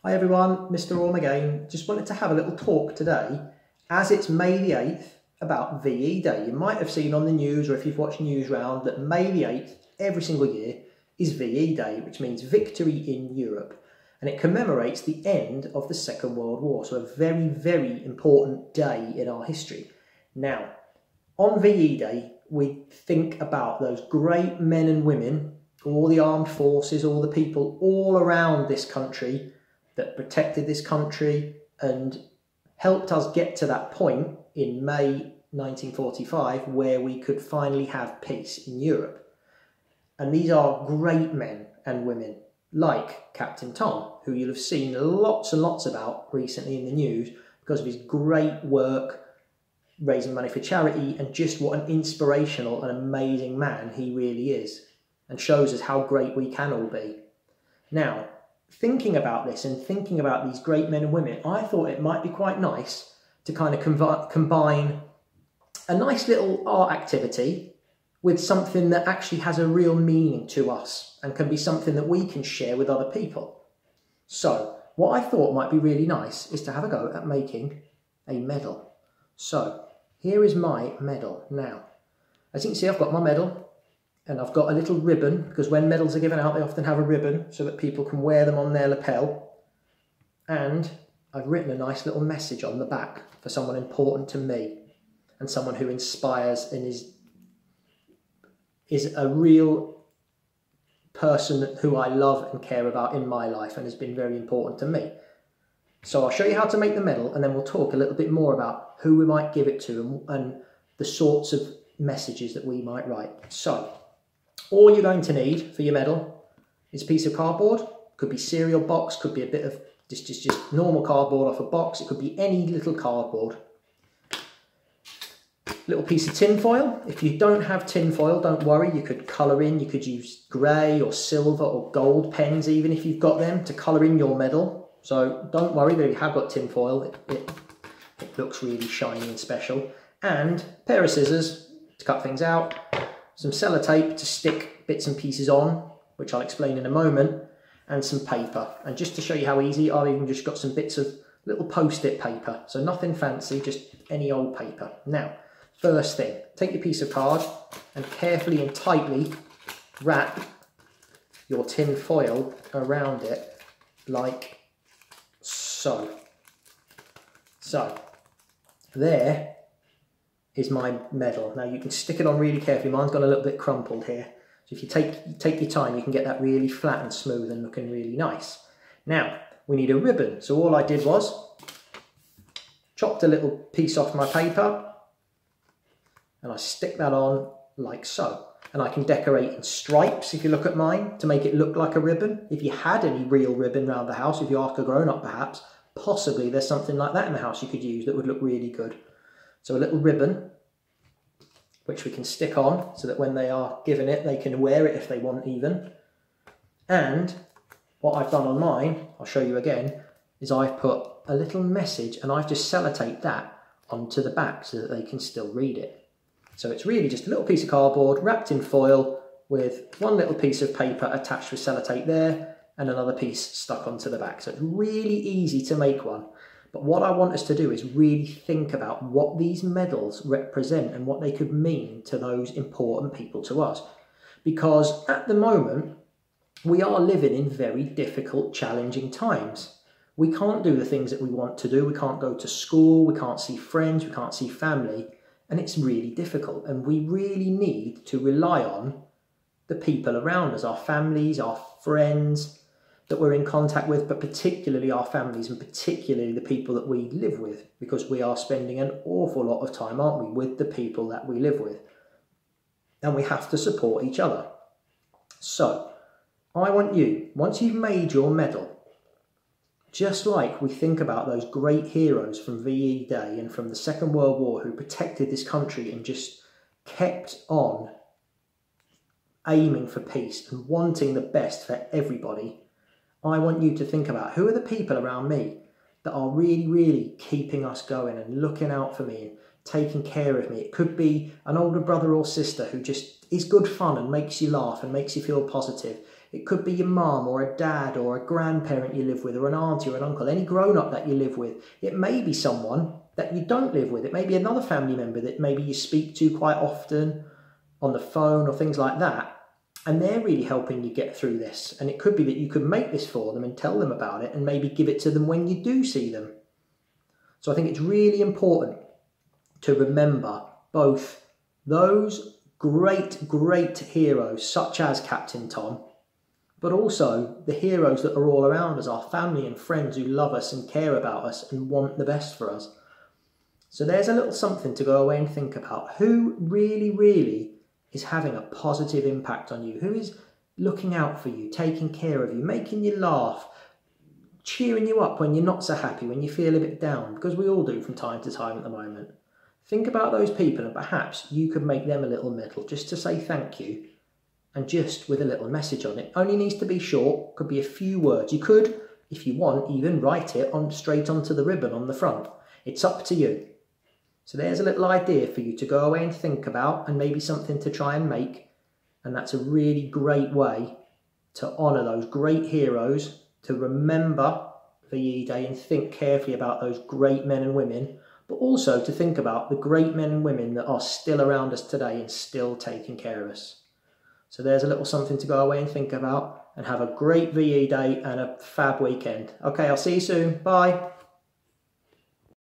Hi everyone, Mr. Orme again. Just wanted to have a little talk today, as it's May the 8th, about VE Day. You might have seen on the news, or if you've watched Newsround, that May the 8th, every single year, is VE Day, which means Victory in Europe. And it commemorates the end of the Second World War, so a very, very important day in our history. Now, on VE Day, we think about those great men and women, all the armed forces, all the people all around this country that protected this country and helped us get to that point in May 1945 where we could finally have peace in Europe. And these are great men and women like Captain Tom, who you'll have seen lots and lots about recently in the news because of his great work raising money for charity and just what an inspirational and amazing man he really is, and shows us how great we can all be. Now, thinking about this and thinking about these great men and women, I thought it might be quite nice to kind of combine a nice little art activity with something that actually has a real meaning to us and can be something that we can share with other people. So what I thought might be really nice is to have a go at making a medal. So here is my medal. Now, as you can see, I've got my medal. And I've got a little ribbon, because when medals are given out, they often have a ribbon so that people can wear them on their lapel. And I've written a nice little message on the back for someone important to me and someone who inspires and is a real person who I love and care about in my life and has been very important to me. So I'll show you how to make the medal, and then we'll talk a little bit more about who we might give it to and the sorts of messages that we might write. So all you're going to need for your medal is a piece of cardboard. Could be cereal box, could be a bit of just normal cardboard off a box. It could be any little cardboard. Little piece of tin foil. If you don't have tin foil, don't worry. You could colour in. You could use grey or silver or gold pens, even if you've got them, to colour in your medal. So don't worry that if you have got tin foil, it looks really shiny and special. And a pair of scissors to cut things out. Some sellotape to stick bits and pieces on, which I'll explain in a moment, and some paper. And just to show you how easy, I've even just got some bits of little post-it paper. So nothing fancy, just any old paper. Now, first thing, take your piece of card and carefully and tightly wrap your tin foil around it like so. So, there is my medal. Now you can stick it on really carefully. Mine's got a little bit crumpled here. So if you take your time, you can get that really flat and smooth and looking really nice. Now, we need a ribbon. So all I did was chopped a little piece off my paper and I stick that on like so. And I can decorate in stripes, if you look at mine, to make it look like a ribbon. If you had any real ribbon around the house, if you ask a grown-up perhaps, possibly there's something like that in the house you could use that would look really good. So a little ribbon, which we can stick on so that when they are given it, they can wear it if they want even. And what I've done on mine, I'll show you again, is I've put a little message and I've just sellotaped that onto the back so that they can still read it. So it's really just a little piece of cardboard wrapped in foil with one little piece of paper attached with sellotape there and another piece stuck onto the back. So it's really easy to make one. But what I want us to do is really think about what these medals represent and what they could mean to those important people to us. Because at the moment, we are living in very difficult, challenging times. We can't do the things that we want to do. We can't go to school. We can't see friends. We can't see family. And it's really difficult. And we really need to rely on the people around us, our families, our friends that we're in contact with, but particularly our families and particularly the people that we live with, because we are spending an awful lot of time, aren't we, with the people that we live with. And we have to support each other. So I want you, once you've made your medal, just like we think about those great heroes from VE Day and from the Second World War who protected this country and just kept on aiming for peace and wanting the best for everybody, I want you to think about who are the people around me that are really, really keeping us going and looking out for me and taking care of me. It could be an older brother or sister who just is good fun and makes you laugh and makes you feel positive. It could be your mum or a dad or a grandparent you live with, or an auntie or an uncle, any grown-up that you live with. It may be someone that you don't live with. It may be another family member that maybe you speak to quite often on the phone or things like that. And they're really helping you get through this. And it could be that you could make this for them and tell them about it and maybe give it to them when you do see them. So I think it's really important to remember both those great, great heroes such as Captain Tom, but also the heroes that are all around us, our family and friends who love us and care about us and want the best for us. So there's a little something to go away and think about. Who really, really is having a positive impact on you? Who is looking out for you, taking care of you, making you laugh, cheering you up when you're not so happy, when you feel a bit down, because we all do from time to time at the moment. Think about those people and perhaps you could make them a little medal just to say thank you, and just with a little message on it. Only needs to be short, could be a few words. You could, if you want, even write it on straight onto the ribbon on the front. It's up to you. So there's a little idea for you to go away and think about, and maybe something to try and make. And that's a really great way to honour those great heroes, to remember VE Day and think carefully about those great men and women, but also to think about the great men and women that are still around us today and still taking care of us. So there's a little something to go away and think about, and have a great VE Day and a fab weekend. Okay, I'll see you soon. Bye.